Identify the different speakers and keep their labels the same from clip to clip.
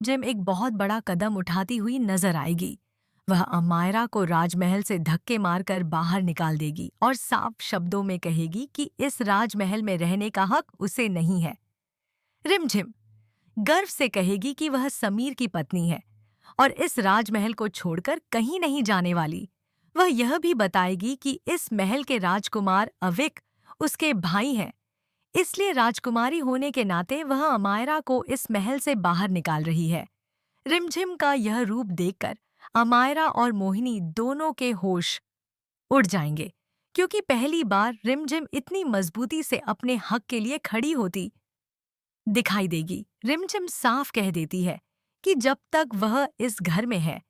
Speaker 1: Gym एक बहुत बड़ा कदम उठाती हुई नजर आएगी। वह अमायरा को राजमहल से धक्के मारकर बाहर निकाल देगी और साफ शब्दों में कहेगी कि इस राजमहल में रहने का हक उसे नहीं है। रिमझिम गर्व से कहेगी कि वह समीर की पत्नी है और इस राजमहल को छोड़कर कहीं नहीं जाने वाली। वह यह भी बताएगी कि इस महल के राजकुमार अविक उसके भाई हैं, इसलिए राजकुमारी होने के नाते वह अमायरा को इस महल से बाहर निकाल रही है। रिमझिम का यह रूप देखकर अमायरा और मोहिनी दोनों के होश उड़ जाएंगे, क्योंकि पहली बार रिमझिम इतनी मजबूती से अपने हक के लिए खड़ी होती दिखाई देगी। रिमझिम साफ कह देती है कि जब तक वह इस घर में है,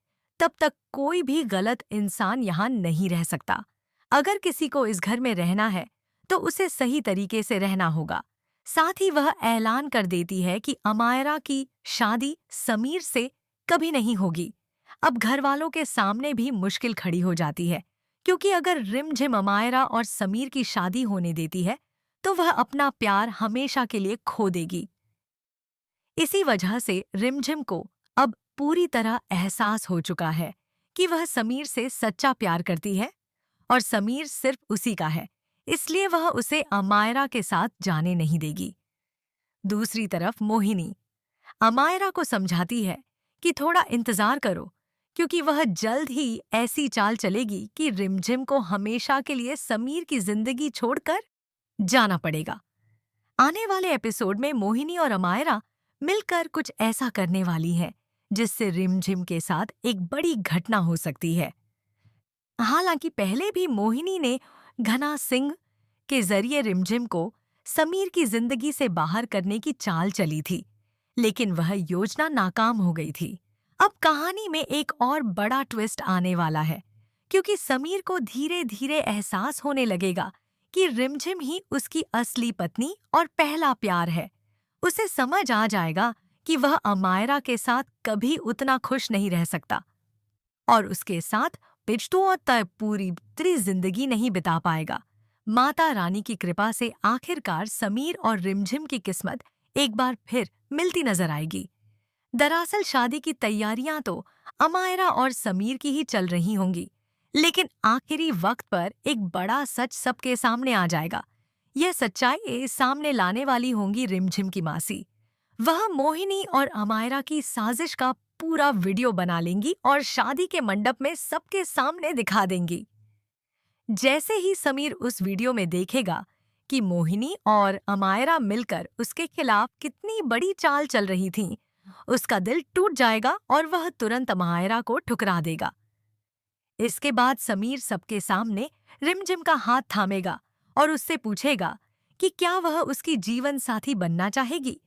Speaker 1: तब तक कोई भी गलत इंसान यहाँ नहीं रह सकता। अगर किसी को इस घर में रहना है, तो उसे सही तरीके से रहना होगा। साथ ही वह ऐलान कर देती है कि अमायरा की शादी समीर से कभी नहीं होगी। अब घर वालों के सामने भी मुश्किल खड़ी हो जाती है, क्योंकि अगर रिमझिम अमायरा और समीर की शादी होने देती है, तो वह अपना प्यार हमेशा के लिए खो देगी। इसी वजह से रिमझिम को अब पूरी तरह एहसास हो चुका है कि वह समीर से सच्चा प्यार करती है और समीर सिर्फ उसी का है, इसलिए वह उसे अमायरा के साथ जाने नहीं देगी। दूसरी तरफ मोहिनी अमायरा को समझाती है कि थोड़ा इंतजार करो, क्योंकि वह जल्द ही ऐसी चाल चलेगी कि रिमझिम को हमेशा के लिए समीर की जिंदगी छोड़कर जाना पड़ेगा। आने वाले एपिसोड में मोहिनी और अमायरा मिलकर कुछ ऐसा करने वाली हैं, जिससे रिमझिम के साथ एक बड़ी घटना हो सकती है। हालांकि पहले भी मोहिनी ने घना सिंह के जरिए रिमझिम को समीर की जिंदगी से बाहर करने की चाल चली थी, लेकिन वह योजना नाकाम हो गई थी। अब कहानी में एक और बड़ा ट्विस्ट आने वाला है, क्योंकि समीर को धीरे धीरे एहसास होने लगेगा कि रिमझिम ही उसकी असली पत्नी और पहला प्यार है। उसे समझ आ जाएगा कि वह अमायरा के साथ कभी उतना खुश नहीं रह सकता और उसके साथ पिछड़ों तक पूरी जिंदगी नहीं बिता पाएगा। माता रानी की कृपा से आखिरकार समीर और रिमझिम की किस्मत एक बार फिर मिलती नजर आएगी। दरअसल शादी की तैयारियां तो अमायरा और समीर की ही चल रही होंगी, लेकिन आखिरी वक्त पर एक बड़ा सच सबके सामने आ जाएगा। यह सच्चाई सामने लाने वाली होंगी रिमझिम की मासी। वह मोहिनी और अमायरा की साजिश का पूरा वीडियो बना लेंगी और शादी के मंडप में सबके सामने दिखा देंगी। जैसे ही समीर उस वीडियो में देखेगा कि मोहिनी और अमायरा मिलकर उसके खिलाफ कितनी बड़ी चाल चल रही थीं, उसका दिल टूट जाएगा और वह तुरंत अमायरा को ठुकरा देगा। इसके बाद समीर सबके सामने रिमझिम का हाथ थामेगा और उससे पूछेगा कि क्या वह उसकी जीवन साथी बनना चाहेगी,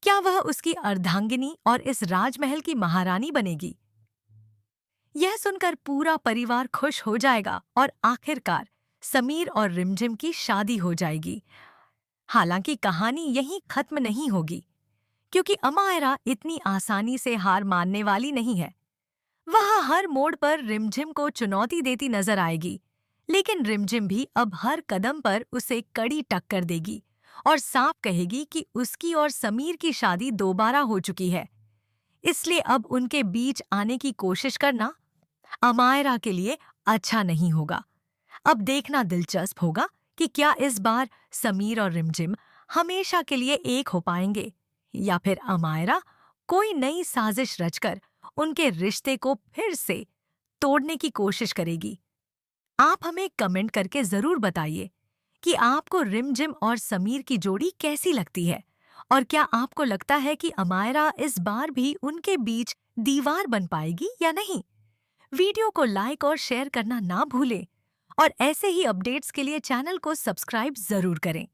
Speaker 1: क्या वह उसकी अर्धांगिनी और इस राजमहल की महारानी बनेगी। यह सुनकर पूरा परिवार खुश हो जाएगा और आखिरकार समीर और रिमझिम की शादी हो जाएगी। हालांकि कहानी यहीं खत्म नहीं होगी, क्योंकि अमायरा इतनी आसानी से हार मानने वाली नहीं है। वह हर मोड़ पर रिमझिम को चुनौती देती नजर आएगी, लेकिन रिमझिम भी अब हर कदम पर उसे कड़ी टक्कर देगी और साफ कहेगी कि उसकी और समीर की शादी दोबारा हो चुकी है, इसलिए अब उनके बीच आने की कोशिश करना अमायरा के लिए अच्छा नहीं होगा। अब देखना दिलचस्प होगा कि क्या इस बार समीर और रिमझिम हमेशा के लिए एक हो पाएंगे, या फिर अमायरा कोई नई साजिश रचकर उनके रिश्ते को फिर से तोड़ने की कोशिश करेगी। आप हमें कमेंट करके जरूर बताइए कि आपको रिमझिम और समीर की जोड़ी कैसी लगती है, और क्या आपको लगता है कि अमायरा इस बार भी उनके बीच दीवार बन पाएगी या नहीं। वीडियो को लाइक और शेयर करना ना भूलें और ऐसे ही अपडेट्स के लिए चैनल को सब्सक्राइब जरूर करें।